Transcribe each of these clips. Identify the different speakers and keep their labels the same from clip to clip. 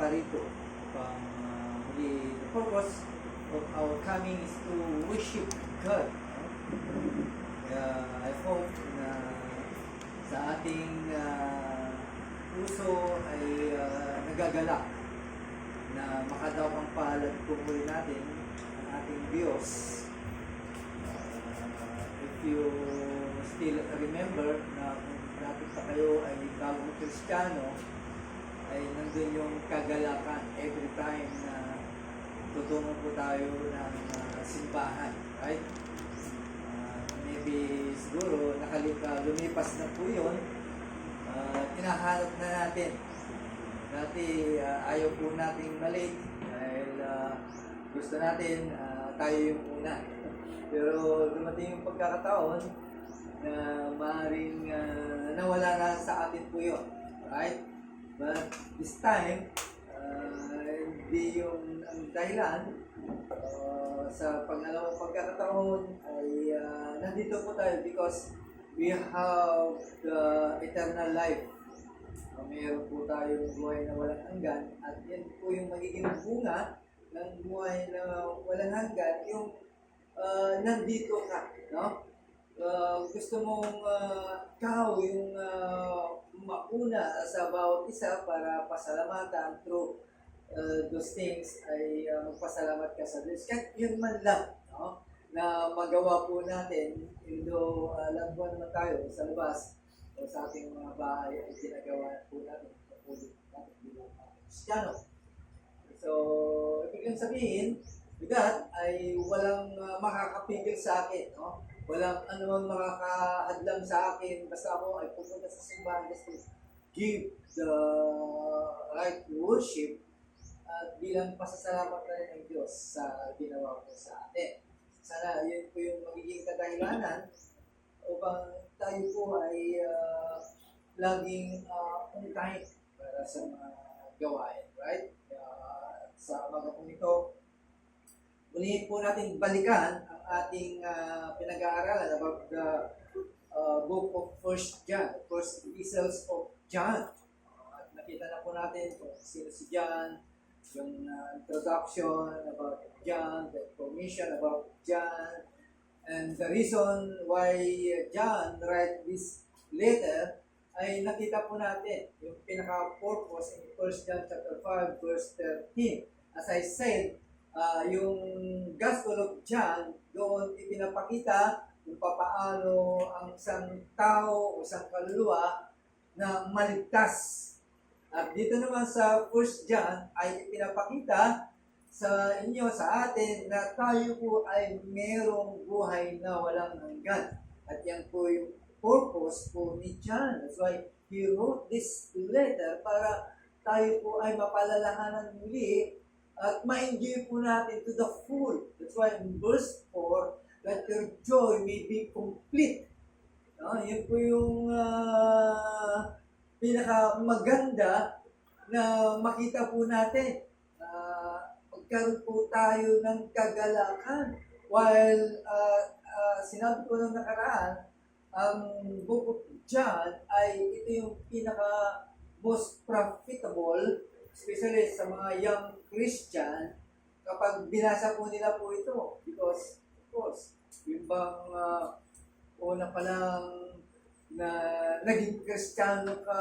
Speaker 1: parito. The purpose of our coming is to worship God. I hope na sa ating puso ay nagagalak na makadawang palad pumuli natin ang ating Diyos. If you still remember na kung dati pa kayo ay bagong Kristiyano, ay nandun yung kagalakan every time na tutungo po tayo ng simbahan, right? Maybe siguro lumipas na po yun, tinahanap na natin. Dati ayaw po nating malate dahil gusto natin tayo yung una. Pero dumating yung pagkakataon na maaaring nawala na sa atin po yun, right? But this time, hindi yung ang dahilan sa pangalawang pagkakataon ay nandito po tayo because we have the eternal life. Mayroon po tayong buhay na walang hanggan at yan po yung magiging bunga ng buhay na walang hanggan, yung nandito ka, no? Gusto mong ikaw yung mauna sa bawat isa para pasalamatan through those things ay magpasalamat ka sa Diyos. Kahit yun man lang, no? Na magawa po natin, though lagwan naman tayo sa labas o sa ating mga bahay ay ginagawa po natin sa pulit natin bilang Kristiyano. So, ibig sabihin, that ay walang makakapigil sa akin, no? Walang anumang makakahadlang sa akin basta ako ay pupunta sa simbahan just to give the right worship at bilang pasasalamat na rin ng Diyos sa ginawa ko sa atin. Sana yun po yung magiging kadahilanan upang tayo po ay laging on time para sa mga gawain, right? Sa mga po nito, ulihin po natin balikan ang ating pinag-aaralan about the book of 1 John, first epistles of John. At nakita na po natin kung sino si John, yung introduction about John, the information about John, and the reason why John write this letter ay nakita po natin yung pinaka-purpose in 1 John chapter 5 verse 13. As I said, yung Gospel of John, doon ipinapakita kung papaano ang isang tao o isang kaluluwa na maligtas. At dito naman sa 1 John ay ipinapakita sa inyo, sa atin, na tayo po ay mayroong buhay na walang hanggan. At yan po yung purpose po ni John. That's why he wrote this letter para tayo po ay mapalalahanan muli at ma-enjoy po natin to the full. That's why in verse 4, that your joy may be complete. Yun po yung pinaka-maganda na makita po natin. Magkaroon po tayo ng kagalakan. While sinabi ko nung nakaraan, ang Book of John ay ito yung pinaka-most profitable, especially sa mga young Christian, kapag binasa po nila po ito. Because, of course, yung bang una pa lang na naging Kristiyano ka,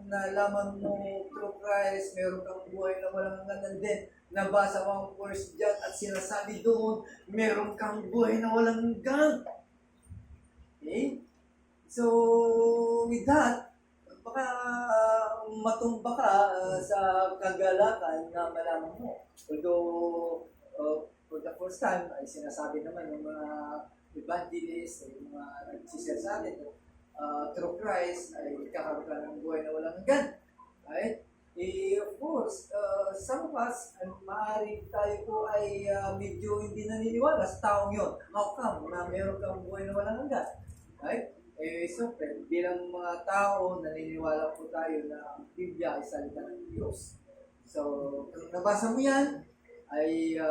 Speaker 1: nalaman mo through Christ, meron kang buhay na walang hanggan, din nabasa mo ang 1 John at sinasabi doon, meron kang buhay na walang hanggan. Okay? So, with that, baka matumba ka sa kagalakan na malaman mo. Although, for the first time, ay sinasabi naman ng mga evangelists, yung mga nagsisir sa atin, through Christ, ay kakaroon ka ng buhay na walang hanggan. Right? Of course, some of us, maaari tayo po ay medyo hindi naniniwala sa taong yun. How come na meron kang buhay na walang hanggan? Right? So, bilang mga tao, naniniwala po tayo na ang Biblia ay salita ng Diyos. So, kung nabasa mo yan, ay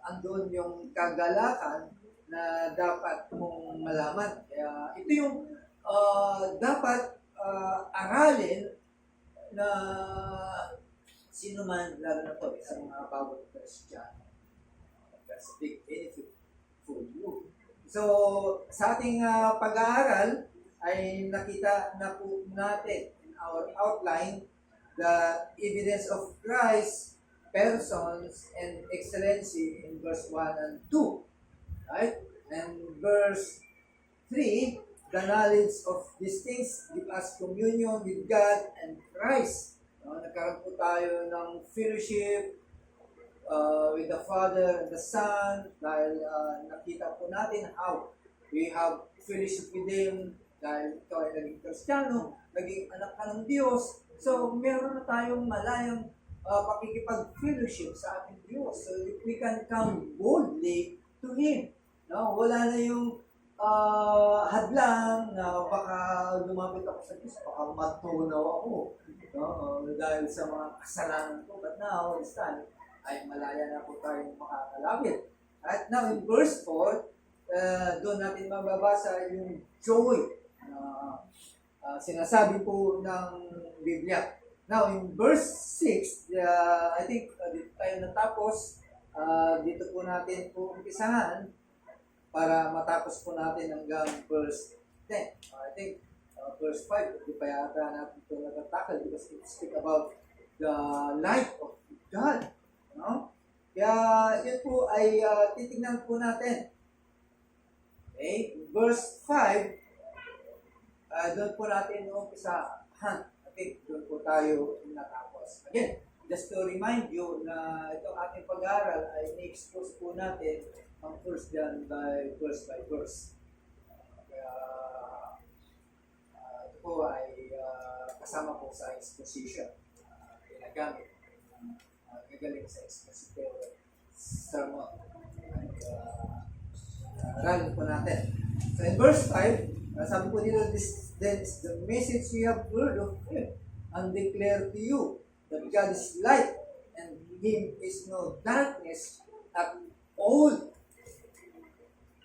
Speaker 1: andun yung kagalakan na dapat mong malaman. Kaya ito yung dapat aralin na sino man, lalo na po, sa mga bawat Kristiyano. That's a big benefit for you. So, sa ating pag-aaral, ay nakita na po natin in our outline the evidence of Christ, persons, and excellency in verse 1 and 2. Right? And verse 3, the knowledge of these things give us communion with God and Christ. Nagkaroon po tayo ng fellowship with the Father and the Son dahil nakita po natin how we have fellowship with Him dahil ikaw ay naging Kristiyano, naging anak ka ng Diyos. So, meron na tayong malayang pakikipag-fellowship sa ating Diyos. So, we can come boldly to Him. No? Wala na yung hadlang na baka lumapit ako sa Diyos, baka matunaw ako. No? Dahil sa mga kasalanan ko. But now, this time, ay malaya na po tayong makakalapit. At now, in verse 4, doon natin mababasa yung joy na sinasabi po ng Biblia. Now, in verse 6, I think dito tayo natapos. Dito po natin po umpisahan para matapos po natin hanggang verse 10. I think verse 5, hindi pa yata natin ito natatakal because it speaks about the life of God. No? Kaya yun po ay titignan po natin. Okay? Verse 5, doon po natin umpisahan. I think doon po tayo natapos. Again, just to remind you na itong ating pag-aaral ay ni-expose po natin ang first John by verse. Kaya ito po ay kasama po sa exposition. Ginagamit. Gagaling sa expositor sermon. Aralin po natin. So in verse 5, sabi po dito, this then is the message we have heard of Him and declare to you that God is light and Him is no darkness at all.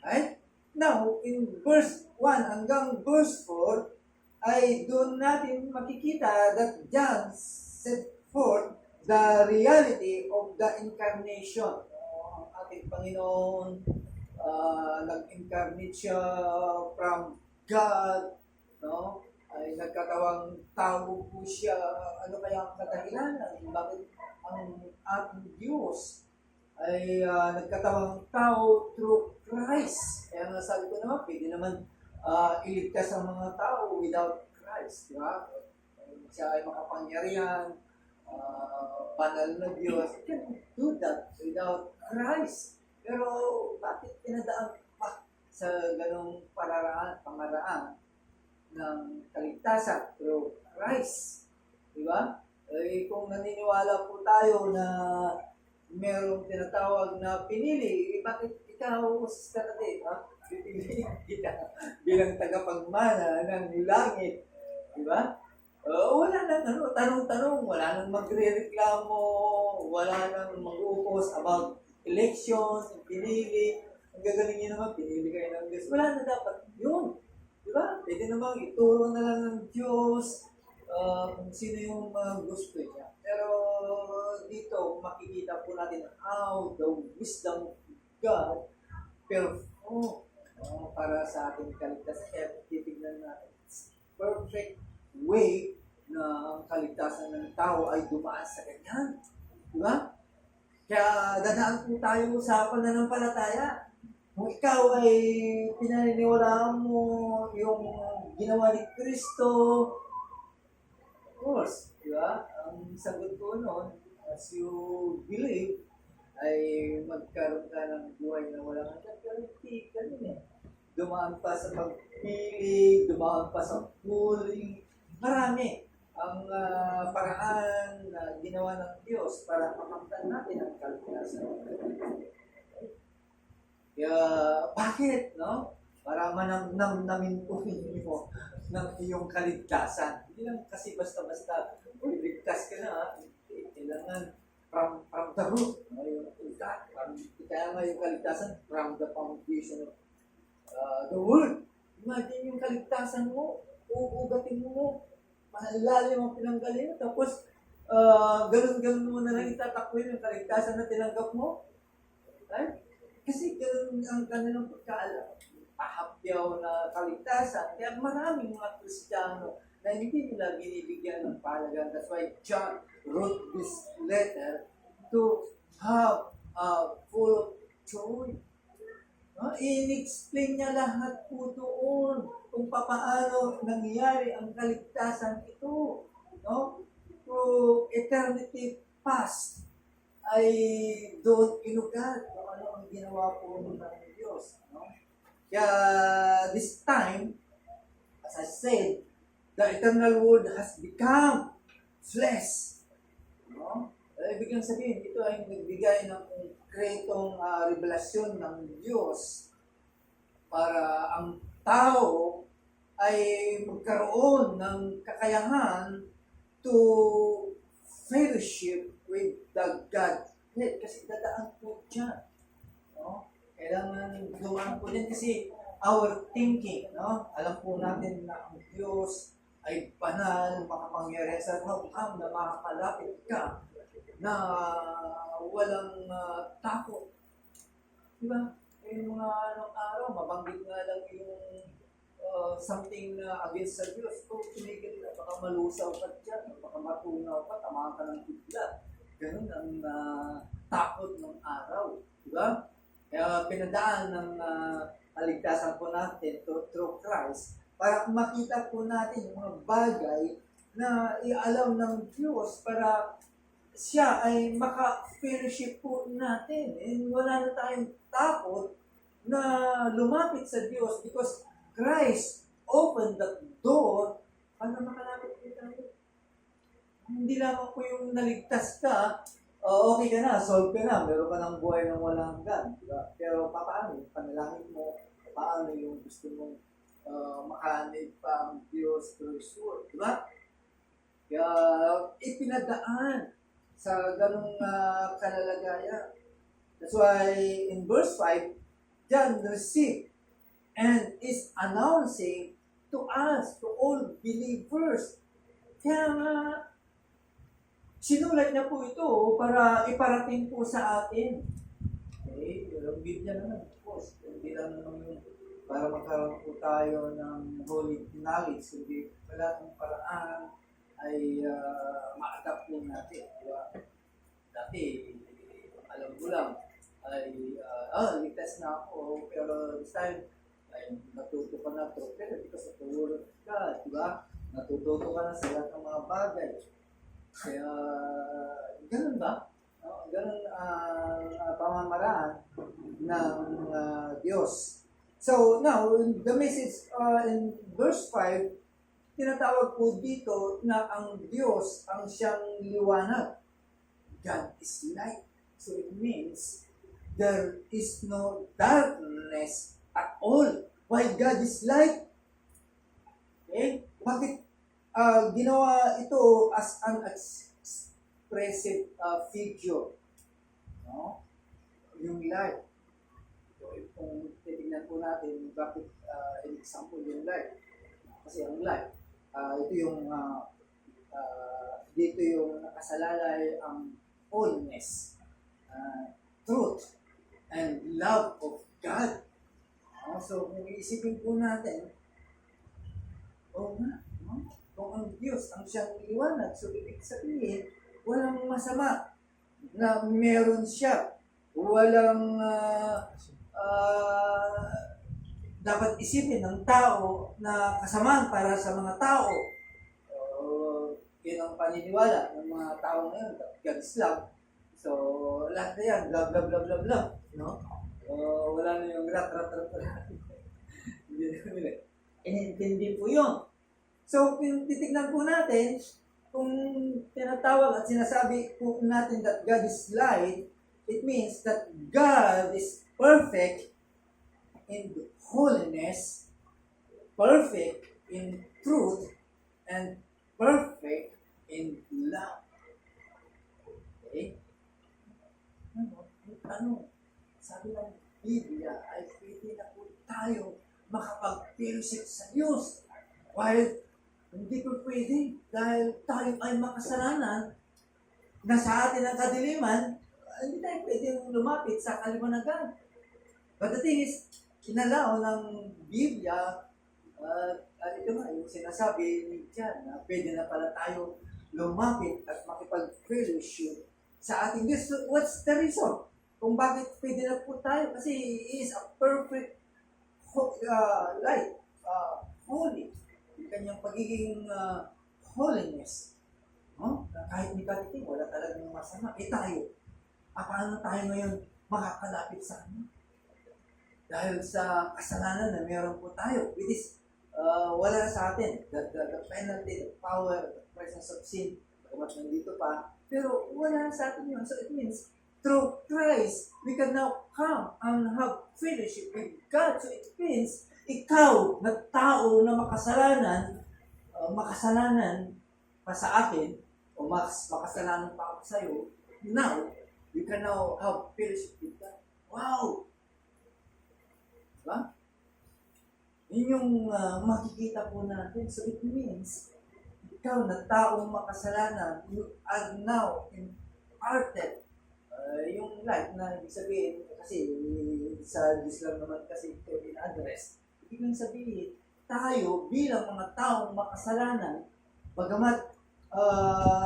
Speaker 1: Right? Now, in verse 1 hanggang verse 4, ay doon natin makikita that John set forth the reality of the incarnation. Ang ating Panginoon, nag-incarnate siya from God, no? Ay nagkatawang tao po siya. Ano kaya ang kadahilanan? Bakit ang ating Diyos ay nagkatawang tao through Christ? Kaya nga sabi ko naman, pwede naman iligtas ang mga tao without Christ. Di ba? Siya ay makapangyarihan, banal na Diyos. You can do that without Christ. Pero bakit pinadaan pa sa ganong pangaraan ng kaligtasan through Christ? Di ba? Kung naniniwala po tayo na merong tinatawag na pinili, bakit ikaw, Sister Ade, pipiliin kita bilang tagapagmana ng langit? Di ba? Wala nang tanong-tanong, wala nang magre-reklamo, wala nang mag-upos about elections, pinili. Ang gagaling nyo naman, pinili kayo ng Diyos. Wala na dapat yun. Di ba? Pwede naman ituro na lang ng Diyos kung sino yung gusto niya. Pero dito, makikita po natin how the wisdom of God perform para sa ating kaligtasan. Kaya titignan natin. Perfect way na ang kaligtasan ng tao ay dumaan sa ganyan. Di ba? Kaya dadaan po tayo sa pananampalataya. Kung ikaw ay pinaniniwalaan mo yung ginawa ni Kristo, of course, di ba? Ang sagot ko noon, as you believe, ay magkaroon ka ng buhay na walang hanggan. Pero hindi ka nun eh. Dumaan pa sa pagpili, dumaan pa sa pooling. Marami ang paraan na ginawa ng Diyos para makamtan natin ang kaligtasan. Kaya, bakit, no? Para manamnamin po ninyo ng iyong kaligtasan. Hindi lang kasi basta-basta, ligtas ka na, kailangan from the root. Kaya nga yung kaligtasan from the foundation of the world. Imagine yung kaligtasan mo, uugatin mo, malalim ang pinanggalingan, tapos ganun-ganun mo na lang itatakbo yung kaligtasan na tinanggap mo. Right? Kasi ganun ang kanilang pagkaalam. Ahapyaw na kaligtasan. Kaya maraming mga Kristiyano na hindi nila binibigyan ng pahalagan. That's why John wrote this letter to have full of joy. No? In-explain niya lahat po doon kung paano nangyari ang kaligtasan ito. No? Through eternity past ay doon inugat kung ano ang ginawa po ng Diyos. No? Kaya this time, as I said, the eternal word has become flesh. No? Ibig lang sabihin, ito ay nagbigay ng konkretong revelasyon ng Diyos para ang tao ay magkaroon ng kakayahan to fellowship with the Godhead. Kasi dadaan po dyan. No? Kailangan dumaan po din kasi our thinking. No? Alam po natin na ang Diyos ay banal, makapangyarihan sa hanggang na makakalapit ka na walang takot. Diba? Yung mga anong araw, mabanggit nga lang yung something against sa Diyos. Kung tumigil ka, baka malusaw ka dyan, baka matunaw ka, tamaan ka ng bigla. Ganun ang takot ng araw. Diba? Kaya pinadaan ng kaligtasan po natin through Christ para makita po natin yung mga bagay na ialam ng Diyos para siya ay maka-fellowship po natin. And wala na tayong takot na lumapit sa Diyos because Christ opened the door para makalapit po tayo. Hindi lamang po yung naligtas ka, okay ka na, solve ka na, meron ka ng buhay ng walang hanggan. Diba? Pero paano yung panalangin mo, paano yung gusto mong makahanib pa ang Diyos through His word. Diba? Kaya ipinadaan sa ganung kalalagayan. That's why in verse 5, John received and is announcing to us, to all believers. Kaya sinulat niya po ito para iparating po sa atin. Okay? Yung Biblia naman, of course. Hindi lang naman yung para magkaroon po tayo ng holy knowledge, kundi wala ng paraan ay ma-adapt po natin. Diba? Dati, alam ko lang, ay, ligtas na ako, pero this time, ay natuto ka na to, pero because of the word of God, diba? Natututo ka na sa lahat ng mga bagay. Kaya, ganun ba? Ganun ang pamamaraan ng Diyos. So, now, the message in verse 5, tinatawag po dito na ang Diyos ang siyang liwanag. God is light. So it means there is no darkness at all. Why God is light? Okay? Bakit ginawa ito as an expressive figure? No? Yung light. So, kung titignan po natin, bakit an example yung light? Kasi ang light, ito yung dito yung nakasalalay ang holiness, truth, and love of God. So, kung iisipin po natin, kung ang Diyos ang siyang liwanag, so ibig sabihin, walang masama na meron siya. Walang dapat isipin ng tao na kasamaan para sa mga tao. Yun ang paniniwala ng mga tao ngayon, God is love. So, lahat na yan, blah, blah, blah, blah, blah. No? Wala na yung rat. Hindi po yun. So, titignan po natin, kung tinatawag at sinasabi po natin that God is light, it means that God is perfect in holiness, perfect in truth, and perfect in love. Okay? Ano? Sabi ng Biblia ay pwede na po tayo makapag-fellowship sa Diyos. While hindi po pwede dahil tayo ay makasalanan nasa atin ang kadiliman, hindi tayo pwedeng lumapit sa kaliwanagan. But the thing is, inalaw ng Biblia, ito nga, yung sinasabi ni John, na pwede na pala tayo lumapit at makipag-fellowship sa ating Diyos. So, what's the reason? Kung bakit pwede na po tayo? Kasi He is a perfect light, holy. Yung kanyang pagiging holiness. No? Kahit may katiting, wala talagang masama. Tayo, paano tayo ngayon makakalapit sa Kanya? Dahil sa kasalanan na meron po tayo, it is wala na sa atin. The penalty, the power, the presence of sin, bagamat nandito pa, pero wala na sa atin yun. So it means, through Christ, we can now come and have fellowship with God. So it means, ikaw na tao na makasalanan pa sa akin, o makasalanan pa ako sa iyo, now, you can now have fellowship with God. Wow! Diba? Yun yung makikita po natin. So it means, ikaw na taong makasalanan, you are now imparted. Yung light na ibig sabihin, kasi sa Diyos lang naman kasi ito in-address, ibig sabihin, tayo bilang mga taong makasalanan, bagamat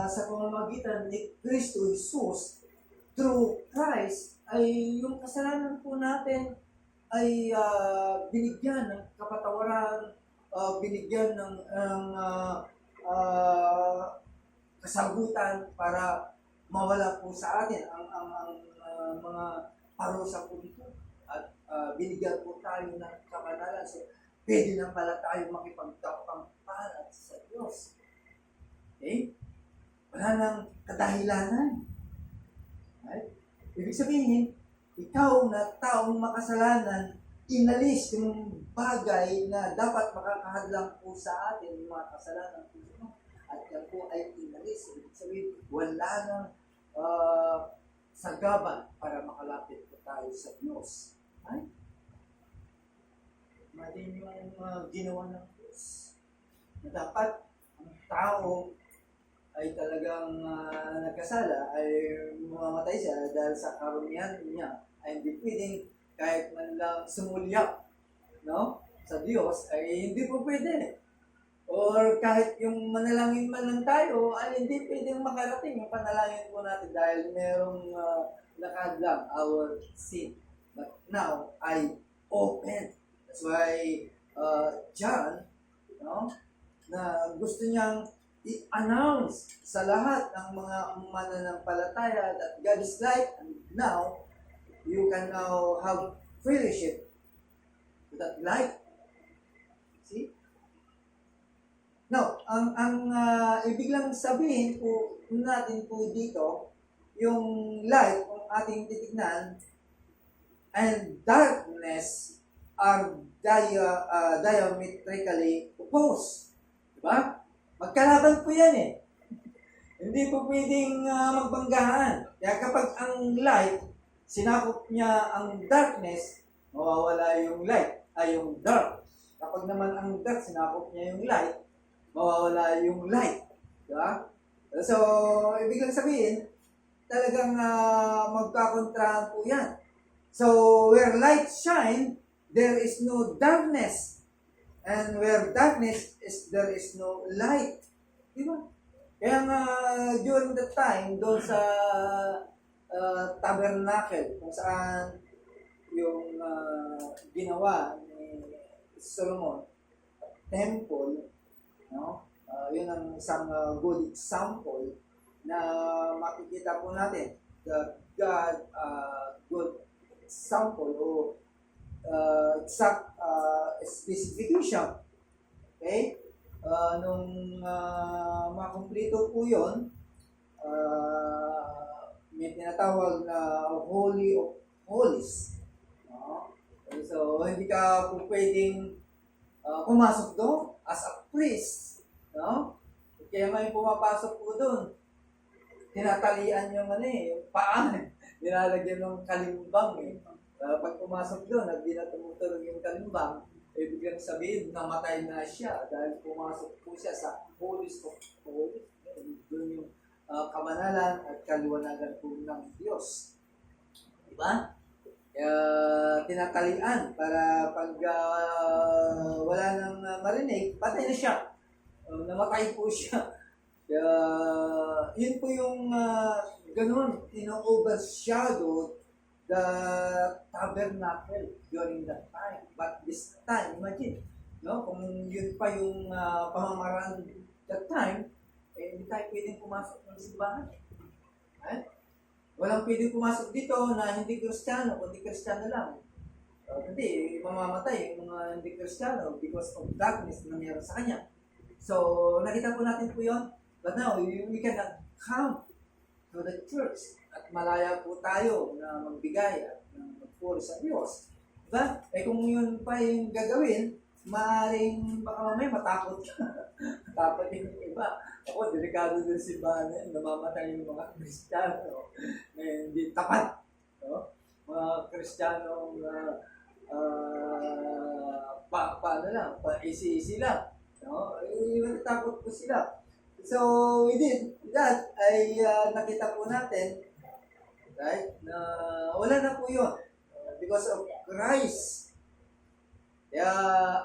Speaker 1: sa pamamagitan ni Kristo Jesus, through Christ, ay yung kasalanan po natin ay binigyan ng kapatawaran, binigyan ng kasagutan para mawala po sa atin ang mga parusa po dito. At binigyan po tayo ng kabanalan. So, pwede na pala tayo makipagkapangpalat sa Diyos. Okay? Wala nang kadahilanan. Right? Ibig sabihin, ikaw na taong makasalanan, inalis yung bagay na dapat makakahadlang po sa atin, yung mga kasalanan po. At yan po ay inalis. Ibig sabihin, wala nang sagaban para makalapit po tayo sa Diyos. Right? Imagine yung ginawa ng Diyos. Na dapat ang tao ay talagang nagkasala, ay mamamatay siya dahil sa karumihan niya ay hindi pwedeng kahit man lang sumulyak, no? Sa Diyos ay hindi po pwede. Or kahit yung manalangin man lang tayo ay hindi pwedeng makarating yung panalangin po natin dahil merong nakadlang our sin. But now I open. That's why John, no, na gusto niyang i-announce sa lahat ng mga mananampalataya that God is light, and now you can now have fellowship with that light. See? Now, ang ibig lang sabihin po natin po dito, yung light kung ating titignan and darkness are diametrically opposed. Diba? Magkalaban po yan eh. Hindi po pwedeng magbanggahan. Kaya kapag ang light, sinakop niya ang darkness, mawawala yung light, ay yung dark. Kapag naman ang dark, sinakop niya yung light, mawawala yung light. Diba? So, ibig lang sabihin, talagang magkakontrahan po yan. So, where light shine, there is no darkness. And where darkness is, there is no light. Diba? Kaya nga, during that time, doon sa tabernacle, kung saan yung ginawa ni Solomon, temple, no? Yun ang isang good example na makikita po natin. The God, good example o exact specification. Okay? Nung makumplito po yun, may tinatawag na Holy of Holies. So, hindi ka po pwedeng pumasok doon as a priest. No? Kaya may pumapasok po doon. Tinatalian yung yung paa. Nilalagyan ng kalimbang eh. Pag pumasok doon at di na tumutulog yung kalimbang, biglang sabihin, namatay na siya dahil pumasok po siya sa Holies of Holies. Doon yung kamanalan at kaliwanagan po ng Diyos. Diba? Kaya tinatalian para pag wala nang marinig, patay na siya. Namatay po siya. Kaya yun po yung ganun, ino-overshadow the tabernacle during that time. But this time, imagine, no? Kung yun pa yung pamamaraan that time, hindi tayo pwedeng pumasok ng simbahan. Right? Walang pwedeng pumasok dito na hindi Kristiyano, kundi Kristiyano lang. Hindi, mamamatay yung mga hindi Kristiyano because of darkness na mayroon sa kanya. So, nakita po natin po yun. But now, we cannot come to the church at malaya po tayo na magbigay at magpuri sa Diyos. Diba? Eh kung yun pa yung gagawin, maaaring baka mamaya matakot ka. Matakot yung iba. Ako, delikado din si Banen, namamatay yung mga Kristiyano na hindi tapat. No? Mga Kristiyano paano lang, pa-easy lang. No? Takot po sila. So, we did that ay nakita po natin, right, na wala na po yun. Because of Christ. Kaya,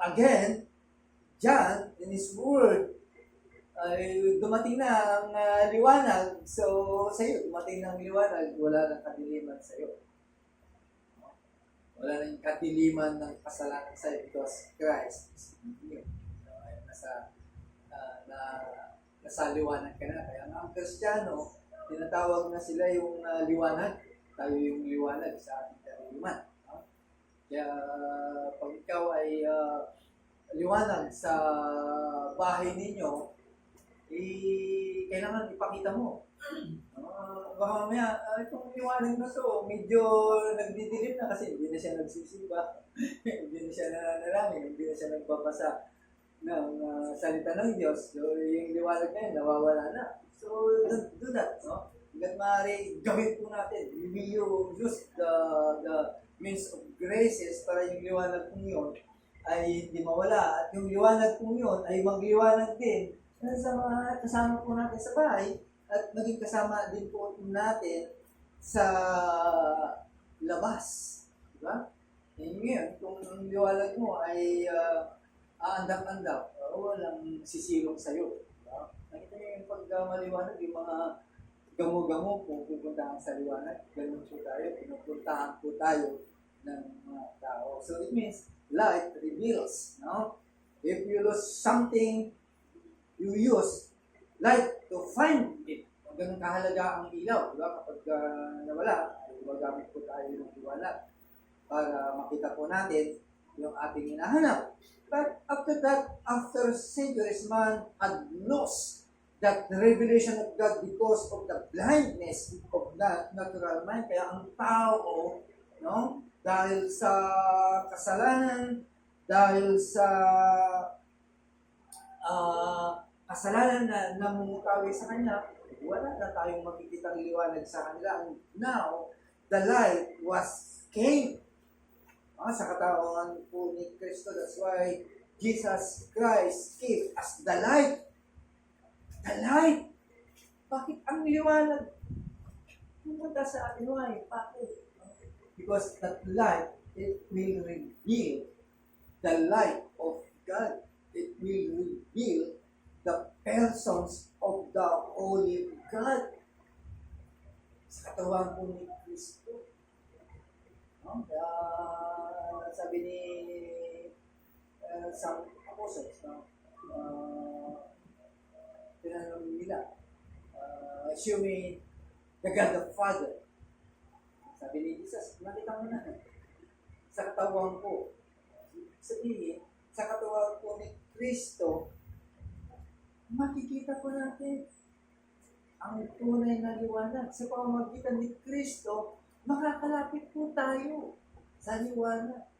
Speaker 1: again, John, in his word, ay dumating na ang liwanag. So, sa iyo, dumating na ang liwanag, wala nang kadiliman sa iyo. Wala nang kadiliman ng kasalanan sa iyo because Christ is in you. Nasa liwanag ka na. Kaya nga ang Kristiyano, tinatawag na sila yung liwanag. Tayo yung liwanag sa ating kariliman. No? Kaya pag ikaw ay liwanag sa bahay ninyo, kailangan ipakita mo. Baka mamaya, itong liwanag na to, medyo nagdidilim na kasi hindi na siya nagsisimba, hindi na siya nananalangin, hindi na siya nagbabasa ng salita ng Diyos. So, yung liwanag na yun, nawawala na. So, don't do that, no? Hanggat maaari, gawin po natin. We will use the means of graces para yung liwanag po yun ay hindi mawala. At yung liwanag po yun ay magliwanag din sa mga kasama po natin sa bahay at maging kasama din po natin sa labas. Diba? Yan yun. Kung ang liwanag mo ay aandap-andap, walang sisilong sa'yo. Diba? Nakita niyo yung pag maliwanag, yung mga gamo-gamo kung pupuntahan sa liwanag, ganun po tayo, pinupuntahan po tayo ng mga tao. So it means light reveals. No? If you lose something, you use light to find it. Ganun kahalaga ang ilaw. Diba? Kapag nawala, gumagamit po tayo ng liwanag para makita po natin yung ating hinahanap. But after that, after centuries, man had lost that revelation of God because of the blindness of that natural mind. Kaya ang tao, no, dahil sa kasalanan, dahil sa kasalanan na namumutawi sa kanya, wala na tayong makikita ng liwanag sa kanila. And now, the light was came. Sa katawan po ni Kristo. That's why Jesus Christ came as the light. The light. Bakit ang liwanag? Pumunta sa atin, why? Bakit? Because that light, it will reveal the light of God. It will reveal the persons of the Holy God. Sa katawan po ni Kristo. No? Kaya sabi ni some apostles, no? Tinanong nila, show me the God the Father. Sabi ni Jesus, nakita mo na. Sa katawan ko. Sabihin, sa katawan ko ni Kristo, makikita po natin ang tunay na liwanag. Sa pamamagitan ni Kristo, makakalapit po tayo sa liwanag.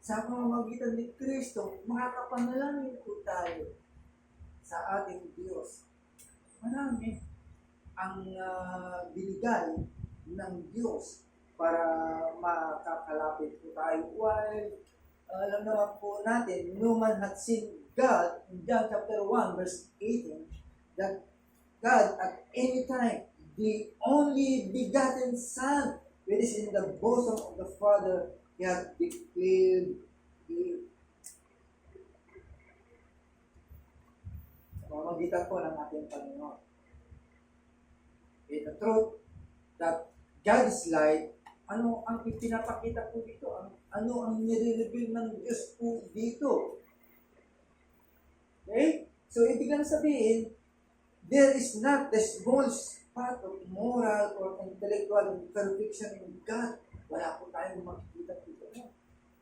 Speaker 1: Sa pamamagitan ni Kristo, makakapanalangin po tayo sa ating Diyos. Marami ang binigay ng Diyos para makakalapit po tayo. While alam naman po natin, no man had seen God, in John chapter 1, verse 18, that God at any time, the only begotten Son, which is in the bosom of the Father, He hath declared Him. Sa pamamagitan po ng ating Panginoon. In the truth that God is light, ano ang ipinapakita po dito? Ano ang nire-reveal ng Diyos po dito? Okay? So, ibig lang sabihin, there is not the smallest part of moral or intellectual imperfection in God. Wala po tayong makikita dito.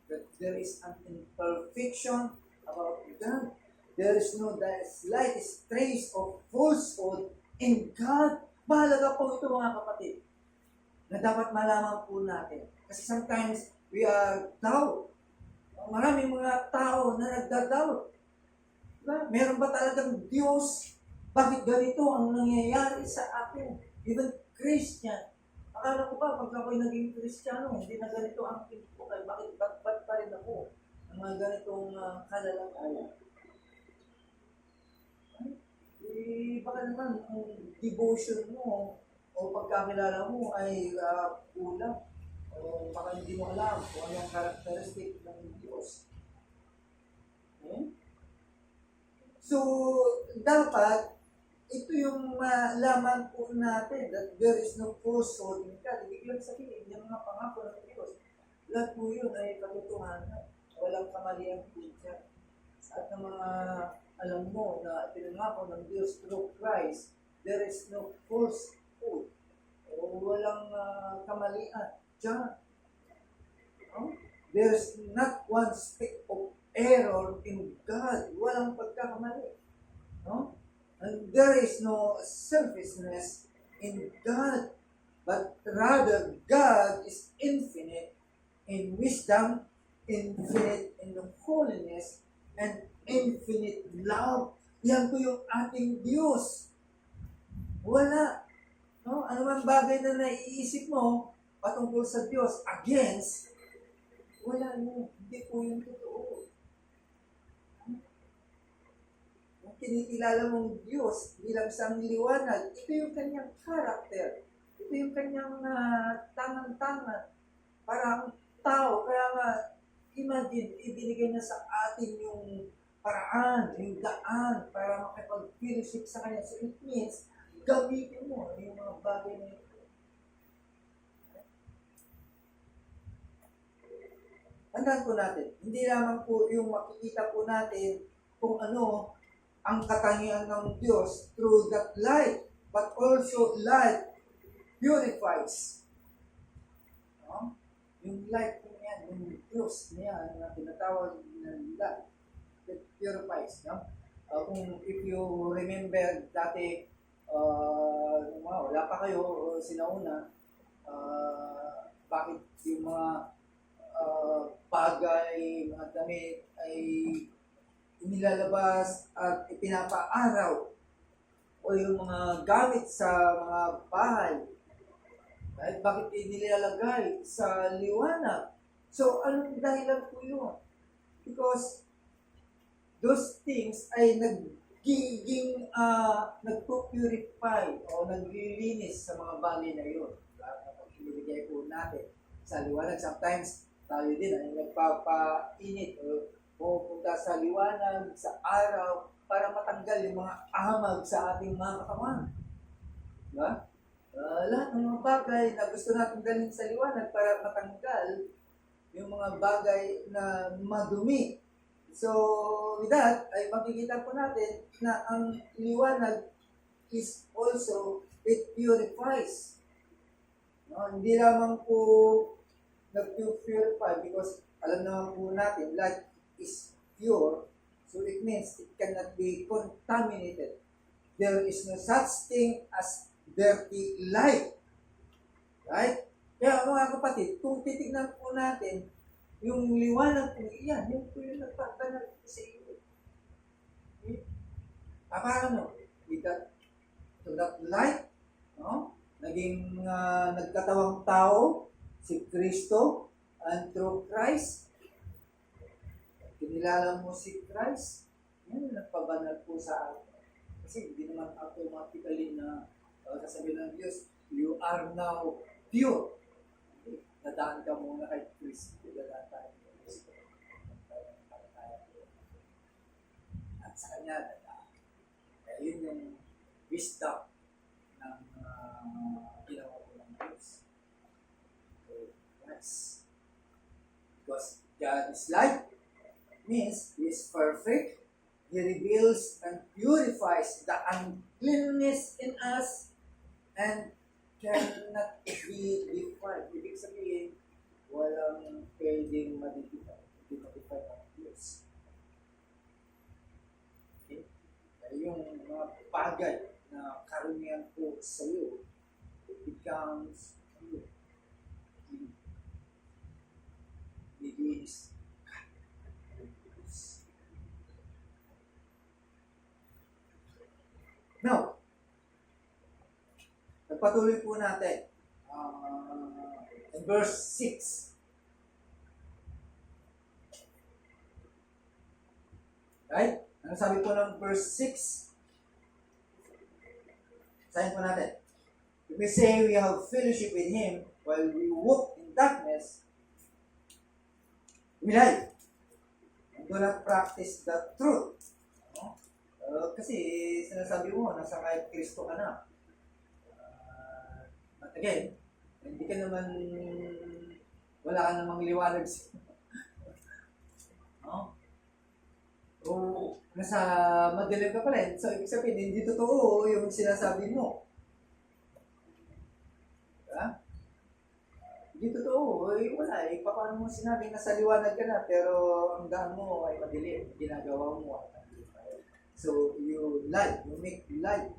Speaker 1: That there is an imperfection about God. There is no the slightest trace of falsehood in God. Mahalaga po ito mga kapatid, na dapat malaman po natin. Kasi sometimes, we are doubt. Maraming mga tao na nagda-doubt. Diba? Meron ba talagang Diyos? Bakit ganito ang nangyayari sa akin? Even Christian. Akala ko ba, pag ako'y naging Kristiyano, hindi na ganito ang pinto ko. Ba't pa rin ako ang mga ganitong kalalagayan? Baka naman ang devotion mo o pagkakilala mo ay kulang. O baka hindi mo alam kung ano ang characteristic ng Diyos. Okay? So, dapat, ito yung malaman po natin that there is no falsehood in God. Ibig lang sabihin, yung mga pangako ng Diyos, lahat po yun ay katotohanan. Walang kamalian po dyan. At ng mga alam mo na pinangako ng Diyos through Christ, there is no falsehood. O walang kamalian dyan. No? There's not one speck of error in God. Walang pagkakamali. No? And there is no selfishness in God. But rather, God is infinite in wisdom, infinite in the holiness, and infinite love. Yan po yung ating Diyos. Wala. No? Ano man bagay na naiisip mo patungkol sa Diyos against, wala mo. Hindi po yung totoo. Ang kinikilala mong Diyos bilang isang liwanag, ito yung kanyang character. Ito yung kanyang tangan-tangan. Parang tao. Kaya nga, imagine, ibinigay na sa atin yung paraan, yung daan para makipag-fellowship sa Kanya. So it means, gamitin mo yung mga bagay na ito. Tandaan po natin, hindi lamang po yung makikita po natin kung ano ang katangian ng Diyos through that light, but also light purifies. No? Yung light po yan, yung Diyos niya na tinatawag na light, that purifies. No? If you remember dati, wala pa kayo sinauna, bakit yung mga bagay, mga damit ay inilalabas at ipinapaaraw o yung mga gamit sa mga bahay at bakit inilalagay sa liwanag. So, anong dahilan po yun? Because those things ay nagpo-purify o naglilinis sa mga bagay na yun. Kapag ibigay po natin sa liwanag, sometimes tayo din ay nagpapainit o pupunta sa liwanag, sa araw, para matanggal yung mga amag sa ating mga katawan. Diba? Lahat ng mga bagay na gusto natin dalhin sa liwanag para matanggal yung mga bagay na madumi. So, with that, ay makikita po natin na ang liwanag is also, it purifies. No? Hindi lamang po nag-purify because alam naman po natin, light is pure, so it means it cannot be contaminated. There is no such thing as dirty light. Right? Kaya mga kapatid, kung titignan po natin, yung liwanag po, yan, yung po yung nagpapanag sa iyo. Okay? Paano? With that, to that light, no? Naging nagkatawang tao, si Kristo, and through Christ, kinilala mo si Christ, yan, nagpabanal po sa atin.
Speaker 2: Kasi hindi naman automatically na sasabihin ng Diyos, you are now pure. Okay? Dadaan ka muna kay Kristo. Dadaan tayo kay Kristo. At sa Kanya, dadaan. Kaya yun yung wisdom ng ginawa ko ng Diyos. So, yes. Because God is light, means He is perfect. He reveals and purifies the uncleanness in us and cannot be defined. Ibig sabihin, walang pwedeng ma-define. Hindi ma-define ang Diyos. Okay? Kaya yung mga bagay na karamihan po sa iyo, it becomes linis. Now, nagpatuloy po natin in verse 6. Right? Ano sabi po ng verse 6? Sabihin po natin. If we say we have fellowship with Him while we walk in darkness, we lie and do not practice the truth. No? Kasi sinasabi mo, nasa kahit Kristo ka na. But again, hindi ka naman, wala ka namang liwanag siya. No? O nasa madilim ka pa rin. So, ibig sabihin, hindi totoo yung sinasabi mo. Diba? Hindi totoo. Wala. Paano mo sinabing nasa liwanag ka na, pero ang daan mo ay madilim. Ginagawa mo ay madilim. So, you lie. You make lie.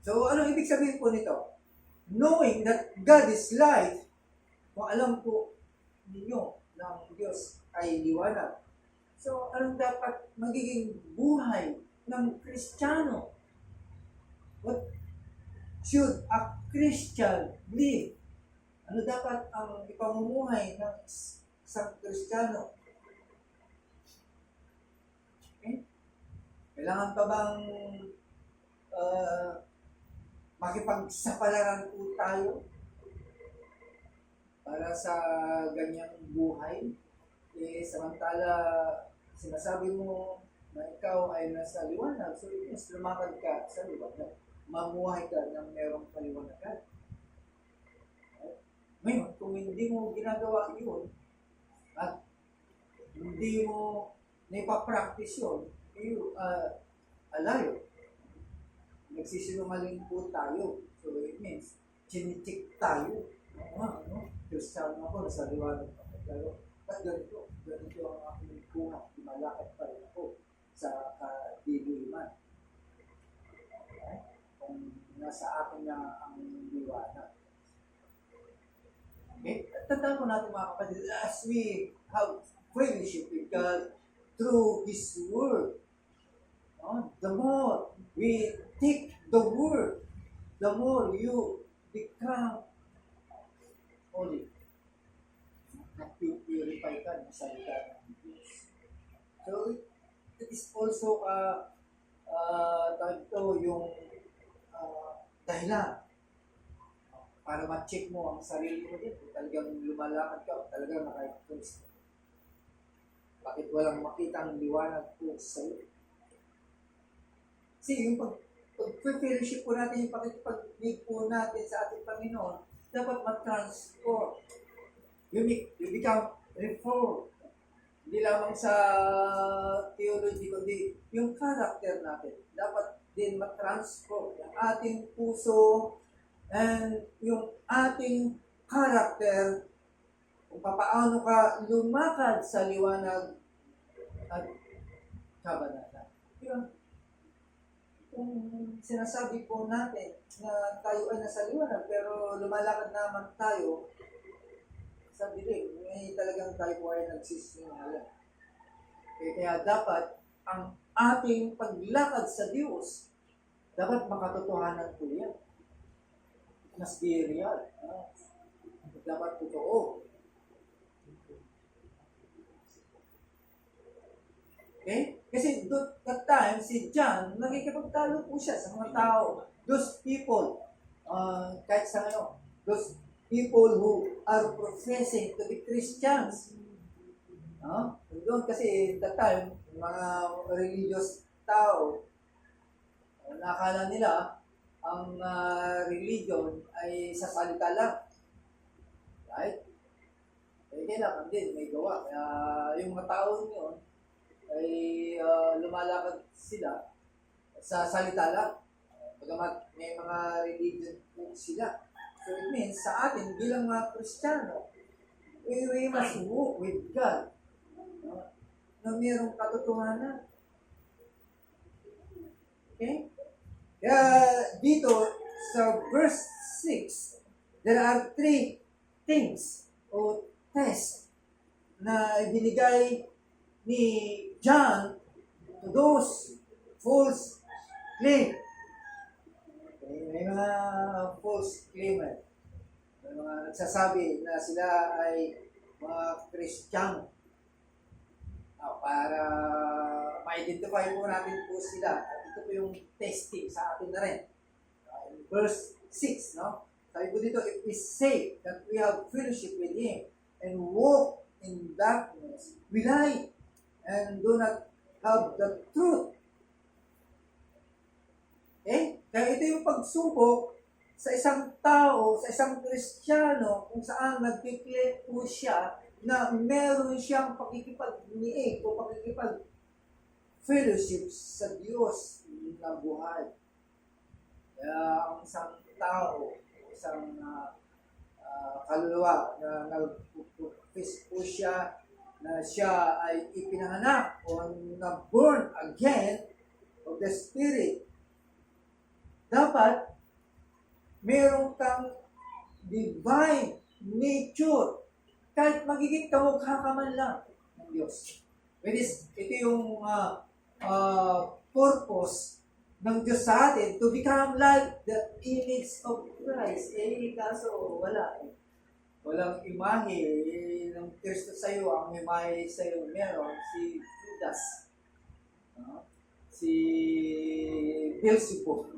Speaker 2: So, anong ibig sabihin po nito? Knowing that God is light, kung alam po ninyo na ang Diyos ay liwanag. So, anong dapat magiging buhay ng Kristiyano? What should a Christian live? Ano dapat ang ipamumuhay ng isang Kristiyano? Okay? Kailangan pa bang makipagsapalaran po tayo para sa ganyang buhay? Samantala, sinasabi mo na ikaw ay nasa liwanag, so it means lumakad ka sa liwanag. Mamuhay ka ng merong kaliwanagan. Right? Ngayon, kung hindi mo ginagawa yun, at hindi mo naipapractice yun, alayo. Nagsisinungaling po tayo. So it means, chinitik tayo. Kristiyano ako, nasa liwanag ako. Pero, at ganito ang aking buhay. Malakad pa rin ako sa kadiliman. Okay? Kung nasa akin na ang liwanag. Okay? At tandaan po natin mga kapatid, as we have fellowship with God through His Word, the more we take the Word, the more you become holy. Nag-purify ka ng salita ng Diyos. So, it is also yung dahilan para ma-check mo ang sarili mo din. Kung talagang lumalakad ka, talagang nakikita. Bakit walang makita ang liwanag po sa iyo? Kasi yung pag-fellowship po natin, yung pakipag-live po natin sa ating Panginoon, dapat ma-transform. You become reformed. Hindi lamang sa theology, kundi yung character natin. Dapat din ma-transform yung ating puso and yung ating character kung paano ka lumakad sa liwanag at kabanata. Yun. Kung sinasabi po natin na tayo ay nasa liwanag pero lumalakad naman tayo sa dilim, may talagang tayo po ay nagsisinungaling. Kaya dapat ang ating paglakad sa Diyos, dapat makatotohanan po yan. Mas be real. Dapat totoo. Okay? Kasi that time, si John, nakikipagtalo po siya sa mga tao. Those people, kahit sa those people who are professing to be Christians. Doon kasi that time, mga religious tao, nakala nila ang religion ay sa salita lang. Right? Kailangan din may gawa. Kaya yung mga tao yun ay lumalakad sila sa salita lang. Bagamat may mga religion po sila. So it means sa atin bilang mga Kristiyano, we must walk with God. Na mayroong katotohanan. Okay? Kaya dito sa verse 6, there are 3 things o test na binigay ni John to those false claim. Okay? May mga false claimer. May mga nagsasabi na sila ay mga Kristiyano. Para ma-identify po natin po sila. At ito po yung testing sa atin na rin. In verse 6, no? Sabi po dito, if we say that we have fellowship with Him and walk in darkness, we lie and do not have the truth. Okay? Kaya ito yung pagsubok sa isang tao, sa isang Kristiyano, kung saan nagkiklik po siya na meron siyang pakikipag-niig o pakikipag-fellowship sa Diyos na buhay. Kaya ang isang tao, isang kaluluwa na nag-profess po siya na siya ay ipinahanak o na-born again of the Spirit, dapat meron kang divine nature. Kahit magiging kamukha ka man lang ng Diyos. Ito yung purpose ng Diyos sa atin to become like the image of Christ. Kaso wala. Walang imahe ng Kristo sa iyo. Ang imahe sa iyo meron si Judas. Si Beelzebub.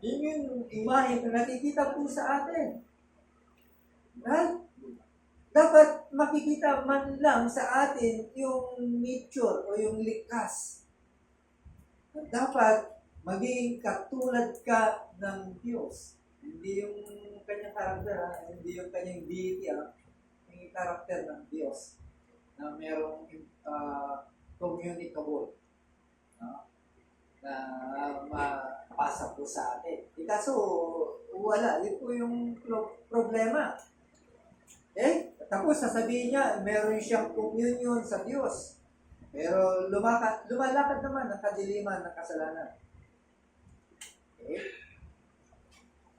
Speaker 2: Yun yung imahe na nakikita po sa atin. Right? Dapat makikita man lang sa atin yung nature o yung likas. Dapat maging katulad ka ng Diyos. Hindi yung kanyang karakter, hindi yung kanyang deity, yung karakter ng Diyos na merong communicable na mapasa po sa atin. Kaso wala, yun po yung problema. Tapos sasabihin niya, meron siyang communion sa Diyos. Pero lumalakad naman ang kadiliman ng kasalanan. Okay?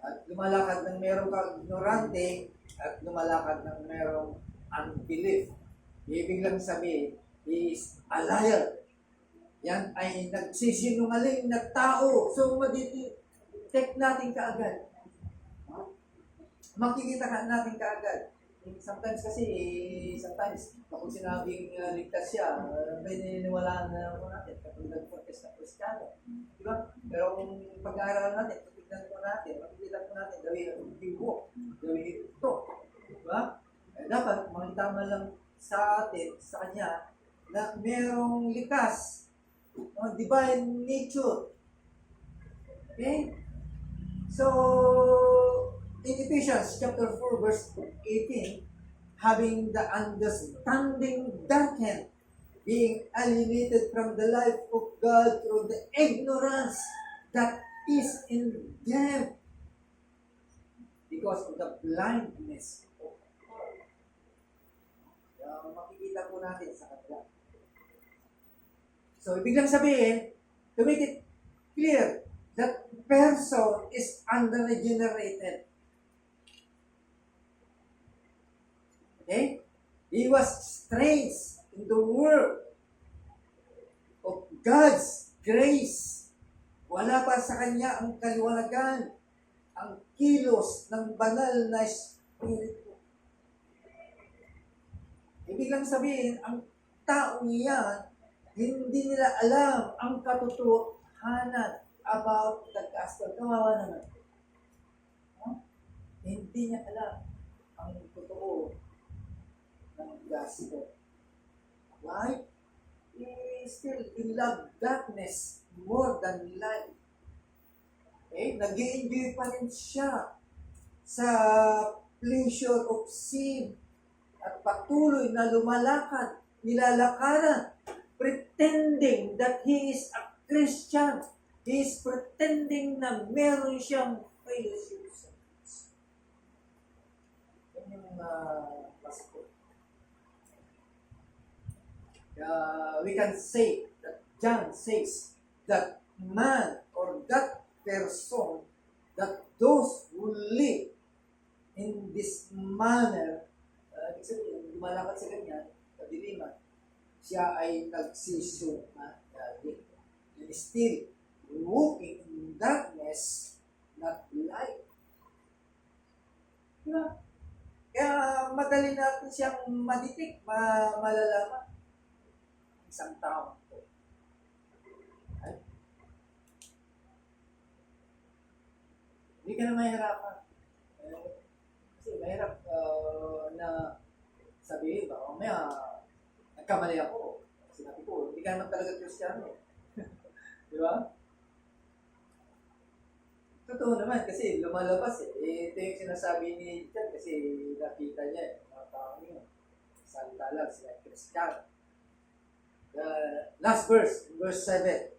Speaker 2: At lumalakad ng merong ignorante at lumalakad ng merong unbelief. Ibig lang sabihin, he is a liar. Yan ay nagsisinungaling na tao. So, madidetect natin kaagad. Makikita natin kaagad. Sometimes kapag sinabing ligtas siya, pininiwalaan na naman natin kapag nag-protest na Kristiyano. Diba? Pero kung pag-aaralan natin, tignan po natin, makikita po natin, gawin ang bigo, gawin ito. Diba? Dapat makita man lang sa atin, sa kanya, na merong likas, divine nature. Okay? So, in Ephesians chapter 4 verse 18, having the understanding darkened, being alienated from the life of God through the ignorance that is in them because of the blindness of God. Makikita po natin sa kanila. So, ibig lang sabihin, to make it clear, that person is unregenerated. Okay? He was strange in the world of God's grace. Wala pa sa kanya ang kaliwanagan, ang kilos ng banal na Espiritu. Ibig lang sabihin, ang taong yan hindi nila alam ang katotohanan about the gospel. Kawawa naman. No? Hindi niya alam ang totoo ng gospel. Why? He still love darkness more than light. Okay? Nag-i-enjoy pa rin siya sa pleasure of sin at patuloy na lumalakad, nilalakaran, pretending that he is a Christian. He is pretending na meron siyang fellowship sa Diyos. Yan yung Pasko. We can say that John says that man or that person, that those who live in this manner, ibig sabihin, lumalakad sa ganyan, kadiliman, siya ay nagsisumali. And still walking in darkness, not light. Diba? Kaya madali natin siyang maditik, malalaman. Isang tao ito. Right? Hindi ka na mahirapan. Kasi mahirap na sabihin ba, mamaya nagkamali ako. Sinabi ko, hindi ka naman talaga Kristiyano. Di ba? Totoo naman kasi lumalabas eh. Ito yung sinasabi ni John kasi nakita niya mga tao niyo. Salita lang sila Kristiyano. Last verse, verse 7.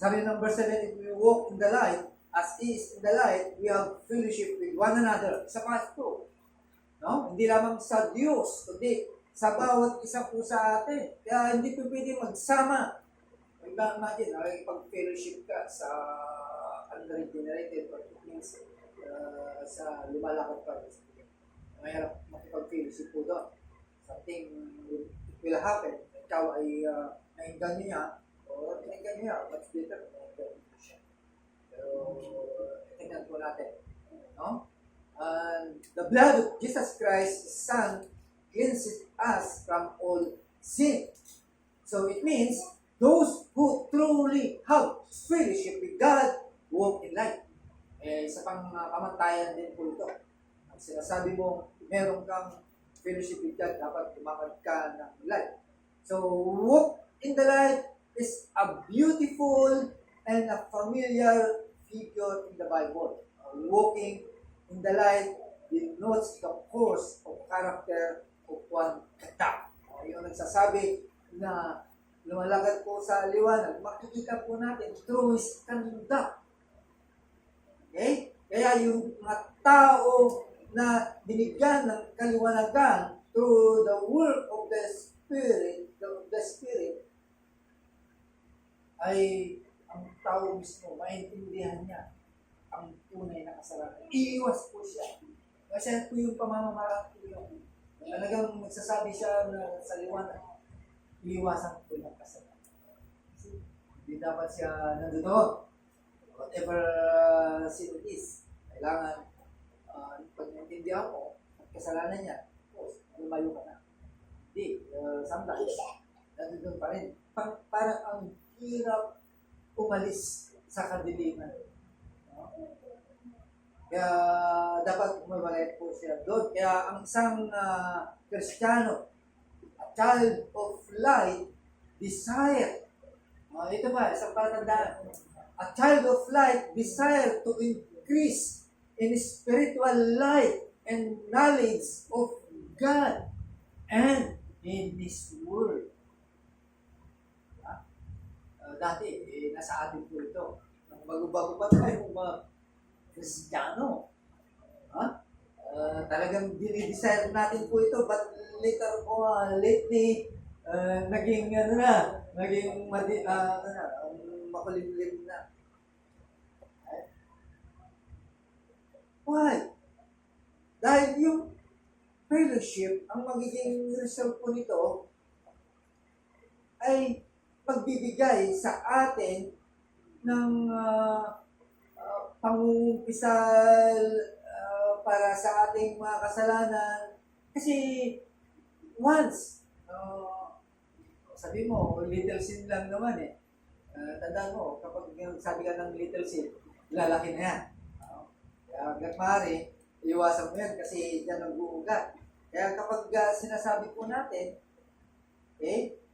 Speaker 2: Sabi ng verse 7, if we walk in the light, as He is in the light, we have fellowship with one another. Sa pasto. No? Hindi lamang sa Diyos, kundi sa bawat isa po sa atin. Kaya hindi po pwede magsama. Imagine, pag-fellowship ka sa unregenerated, or it means sa lumalakad pa. Mahirap makipag-fellowship po doon. Something will happen. Ikaw ay nainggan niya, o nainggan niya, much better, nainggan niya siya. Pero, tingnan po natin. No? The blood of Jesus Christ, His Son, cleanses us from all sin. So it means, those who truly have fellowship with God walk in light. Isa pang kamantayan din po ito. Ang sinasabi mo, meron kang fellowship with God, dapat lumakad ka ng light. So, walk in the light is a beautiful and a familiar figure in the Bible. Walking in the light denotes the course of character of one kata. Yung nagsasabi na lumalakad po sa liwanag, makikita po natin through his conduct. Okay? Kaya yung mga tao na binigyan ng kaliwanagan through the work of the Spirit, ay ang tao mismo, maintindihan niya ang tunay na kasalanan. Iiwas po siya. Kasi po yung pamamaraan po yung talagang magsasabi siya na sa liwanag, iiwasan po yung kasalanan. Kasi hindi dapat siya nandoon. Whatever sin it is, kailangan pag naintindihan mo ang kasalanan niya, lumayo ka na. Hindi, sometimes, nandun pa rin. Parang ang hirap umalis sa kadiliman. No? Kaya dapat umawalit po siya doon. Kaya ang isang Kristiyano, a child of light, desire. Ito ba, isang patandaan. A child of light desire to increase in spiritual light and knowledge of God and in His Word. Dati, nasa atin po ito. Bago-bago pa tayo mga Kristiyano. Talagang dinidesire natin po ito, but later on, lately, naging makulimlim na. Why? Dahil yung fellowship, ang magiging result po nito ay magbibigay sa atin ng pangumpisal para sa ating mga kasalanan. Kasi once, sabi mo, little sin lang naman eh. Tandaan mo, kapag sabi ka ng little sin, lalaki na yan. Kaya hanggat maaari, iwasan mo yan kasi dyan nag-uugat. Kaya kapag sinasabi po natin,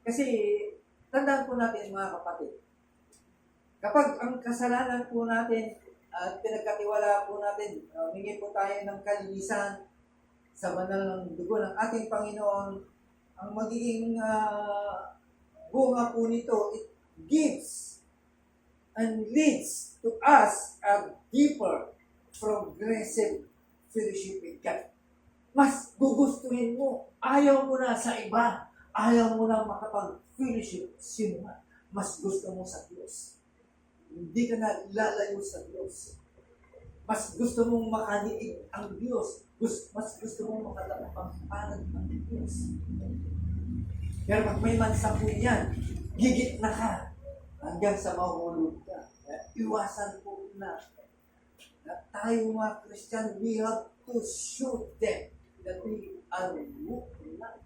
Speaker 2: kasi tandaan po natin mga kapatid, kapag ang kasalanan po natin at pinagkatiwala po natin, humingi po tayo ng kalinisan sa banal ng dugo ng ating Panginoon, ang magiging bunga po nito, it gives and leads to us a deeper, progressive fellowship with God. Mas gugustuhin mo, ayaw mo na sa iba, ayaw mo na makapag-fellowship sino man. Mas gusto mo sa Diyos. Hindi ka na lalayo sa Diyos. Mas gusto mong makaliit ang Diyos. Mas gusto mong makatapang-palad ang Diyos. Pero pag may mansa po yan, gigit na ka hanggang sa mahulog ka. Iwasan po na tayo mga Christian, we have to show them that we are walking na.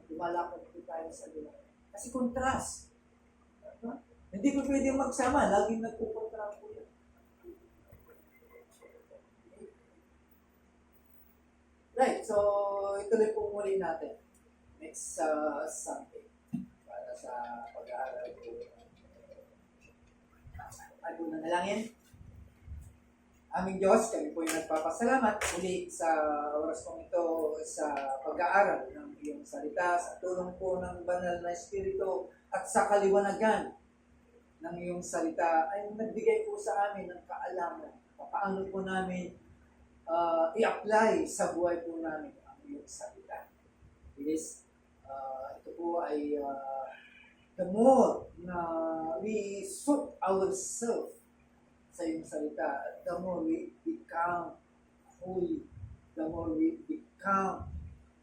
Speaker 2: Lumalakad po tayo sa Diyos. Kasi contrast. Hindi ko pwede magsama, laging nagpupunta po yan. Right, so ituloy po muli natin next Sunday para sa pag-aaral po. Ay po na nalangin. Aming Diyos, kami po yung nagpapasalamat muli sa oras kong ito sa pag-aaral ng iyong salita, sa tulong po ng banal na Espiritu at sa kaliwanagan ng iyong salita ay nagbigay po sa amin ng kaalaman. Paano po namin i-apply sa buhay po namin ang iyong salita. Ito po ay the more na we suit ourselves sa iyong salita, the more we become holy, the more we become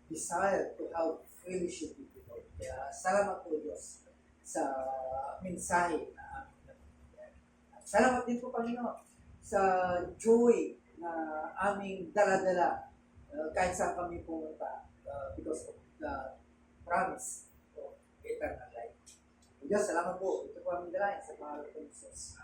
Speaker 2: desire to have fellowship with you. Kaya salamat po Diyos sa mensahe na aming nabigyan. Salamat din po Panginoon sa joy na aming dala-dala kahit saan kami pumunta because of the promise of eternal life. Diyos, salamat po. Ito po aming dalayan sa pangalan ng Jesus.